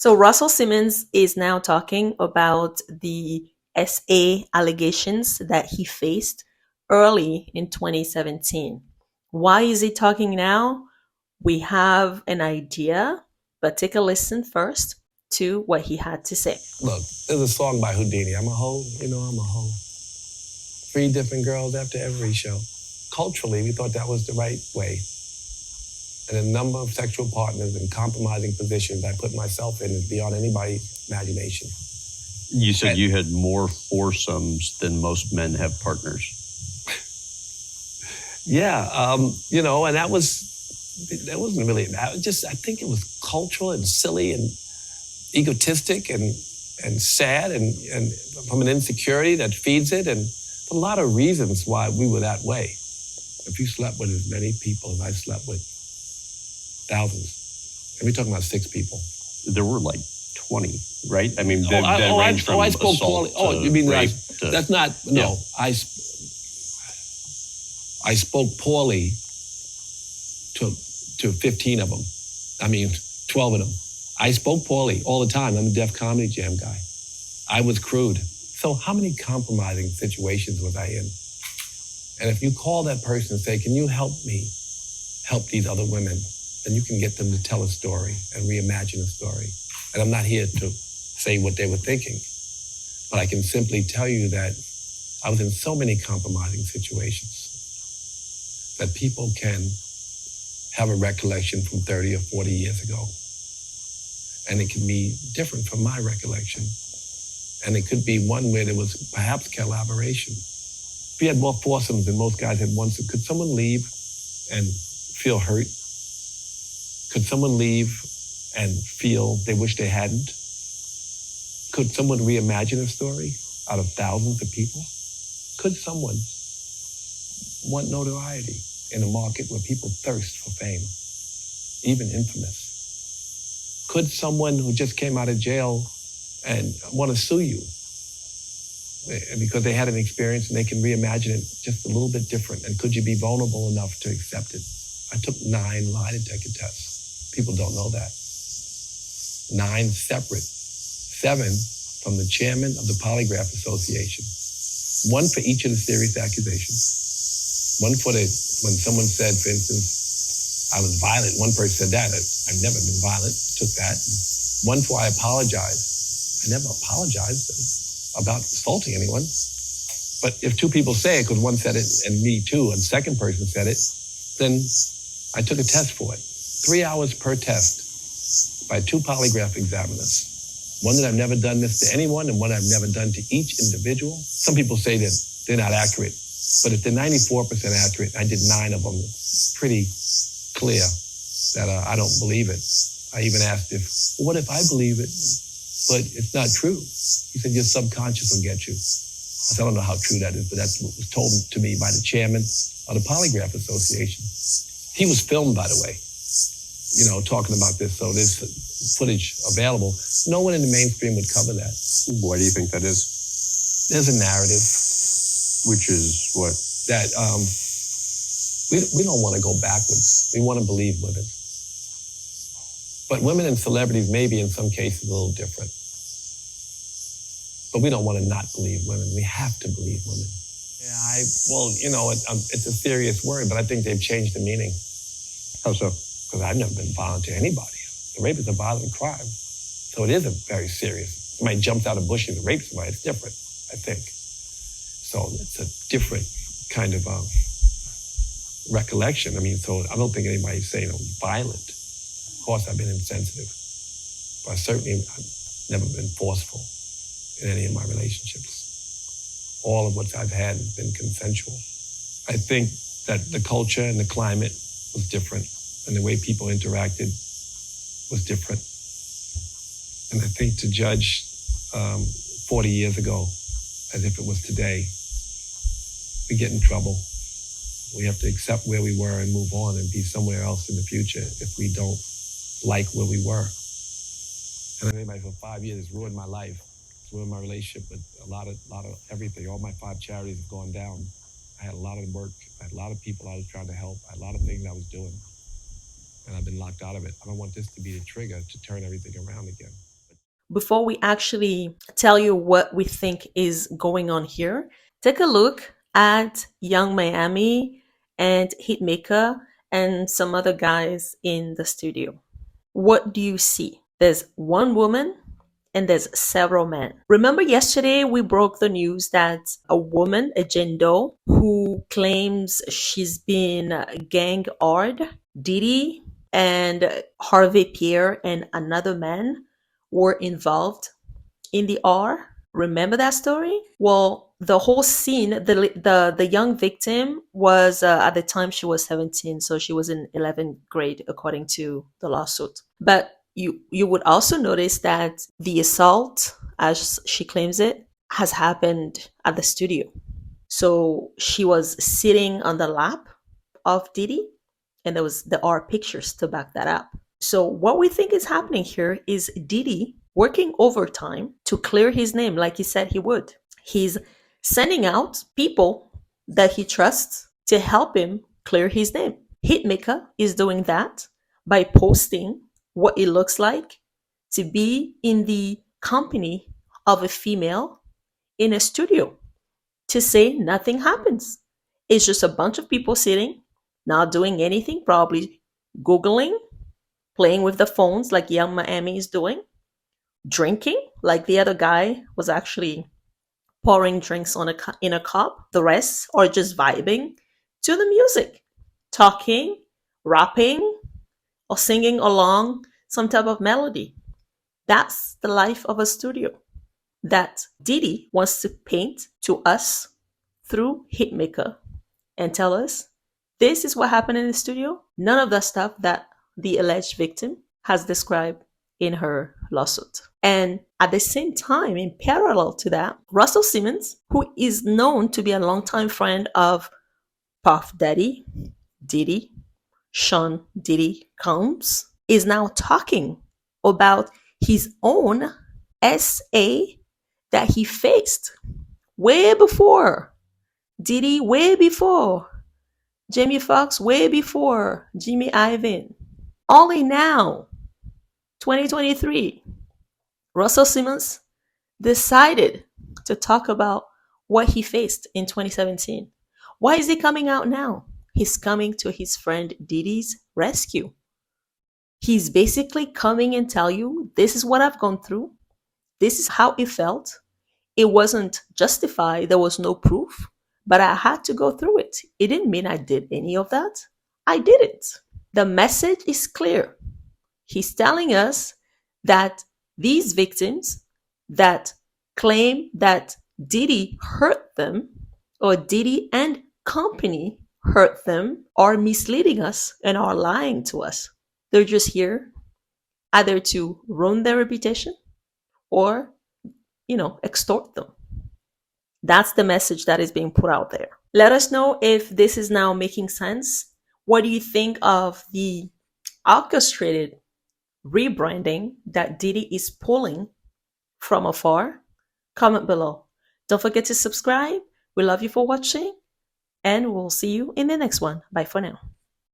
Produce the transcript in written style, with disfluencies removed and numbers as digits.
So Russell Simmons is now talking about the SA allegations that he faced early in 2017. Why is he talking now? We have an idea, but take a listen first to what he had to say. Look, there's a song by Houdini. I'm a hoe, I'm a hoe. 3 different girls after every show. Culturally, we thought that was the right way. And a number of sexual partners in compromising positions I put myself in is beyond anybody's imagination. You said you had more foursomes than most men have partners. Yeah, and that wasn't really, I think it was cultural and silly and egotistic and sad and from an insecurity that feeds it, and a lot of reasons why we were that way. If you slept with as many people as I slept with, thousands, and we're talking about 6 people. There were like 20, right? I mean, I spoke poorly. You mean rape that's not, no. Yeah. I spoke poorly to 15 of them. 12 of them. I spoke poorly all the time. I'm a Def Comedy Jam guy. I was crude. So how many compromising situations was I in? And if you call that person and say, can you help me help these other women, then you can get them to tell a story and reimagine a story. And I'm not here to say what they were thinking, but I can simply tell you that I was in so many compromising situations that people can have a recollection from 30 or 40 years ago. And it can be different from my recollection. And it could be one where there was perhaps collaboration. If we had more foursomes than most guys had once, could someone leave and feel hurt? Could someone leave and feel they wish they hadn't? Could someone reimagine a story out of thousands of people? Could someone want notoriety in a market where people thirst for fame, even infamous? Could someone who just came out of jail and want to sue you because they had an experience and they can reimagine it just a little bit different? And could you be vulnerable enough to accept it? I took 9 lie detector tests. People don't know that. 9 separate. 7 from the chairman of the Polygraph Association. 1 for each of the serious accusations. 1 for when someone said, for instance, I was violent. One person said that. I've never been violent. Took that. 1 for I apologized. I never apologized about assaulting anyone. But if 2 people say it, because one said it and me too, and the second person said it, then I took a test for it. 3 hours per test by 2 polygraph examiners. One that I've never done this to anyone and one I've never done to each individual. Some people say that they're not accurate, but if they're 94% accurate, I did 9 of them. It's pretty clear that I don't believe it. I even asked what if I believe it, but it's not true? He said, your subconscious will get you. I said, I don't know how true that is, but that's what was told to me by the chairman of the Polygraph Association. He was filmed, by the way, talking about this, so there's footage available. No one in the mainstream would cover that. Why do you think that is? There's a narrative. Which is what? That we don't want to go backwards. We want to believe women. But women and celebrities may be in some cases a little different. But we don't want to not believe women. We have to believe women. Yeah, it's a serious word, but I think they've changed the meaning. How so? Because I've never been violent to anybody. The rape is a violent crime. So it is a very serious. Somebody jumps out of bushes and rapes somebody. It's different, I think. So it's a different kind of recollection. So I don't think anybody's saying I'm violent. Of course, I've been insensitive. But certainly I've never been forceful in any of my relationships. All of what I've had has been consensual. I think that the culture and the climate was different, and the way people interacted was different. And I think to judge 40 years ago as if it was today, we get in trouble. We have to accept where we were and move on and be somewhere else in the future if we don't like where we were. And anybody for 5 years has ruined my life. It's ruined my relationship with a lot of everything. All my 5 charities have gone down. I had a lot of work. I had a lot of people I was trying to help. I had a lot of things I was doing. And I've been locked out of it. I don't want this to be the trigger to turn everything around again. before we actually tell you what we think is going on here, take a look at Young Miami and Hitmaker and some other guys in the studio. What do you see? There's one woman and there's several men. Remember yesterday we broke the news that a woman, a Jane Doe, who claims she's been gang-ard, Diddy and Harvey Pierre and another man were involved in the R. Remember that story? Well, the whole scene, the young victim was at the time she was 17, so she was in 11th grade according to the lawsuit. But you would also notice that the assault, as she claims it, has happened at the studio. So she was sitting on the lap of Diddy, and there are pictures to back that up. So what we think is happening here is Diddy working overtime to clear his name like he said he would. He's sending out people that he trusts to help him clear his name. Hitmaker is doing that by posting what it looks like to be in the company of a female in a studio to say nothing happens. It's just a bunch of people sitting, not doing anything, probably Googling, playing with the phones like Young Miami is doing, drinking like the other guy was actually pouring drinks in a cup. The rest are just vibing to the music, talking, rapping, or singing along some type of melody. That's the life of a studio that Diddy wants to paint to us through Hitmaker and tell us this is what happened in the studio. None of the stuff that the alleged victim has described in her lawsuit. And at the same time, in parallel to that, Russell Simmons, who is known to be a longtime friend of Puff Daddy, Diddy, Sean Diddy Combs, is now talking about his own SA that he faced way before Diddy, way before Jamie Foxx, way before Jimmy Iovine. Only now, 2023, Russell Simmons decided to talk about what he faced in 2017. Why is he coming out now? He's coming to his friend Diddy's rescue. He's basically coming and tell you, this is what I've gone through. This is how it felt. It wasn't justified. There was no proof, but I had to go through it. It didn't mean I did any of that. I did it. The message is clear. He's telling us that these victims that claim that Diddy hurt them or Diddy and company hurt them are misleading us and are lying to us. They're just here either to ruin their reputation or, extort them. That's the message that is being put out there. Let us know if this is now making sense. What do you think of the orchestrated rebranding that Diddy is pulling from Afar? Comment below. Don't forget to subscribe. We love you for watching, and we'll see you in the next one. Bye for now.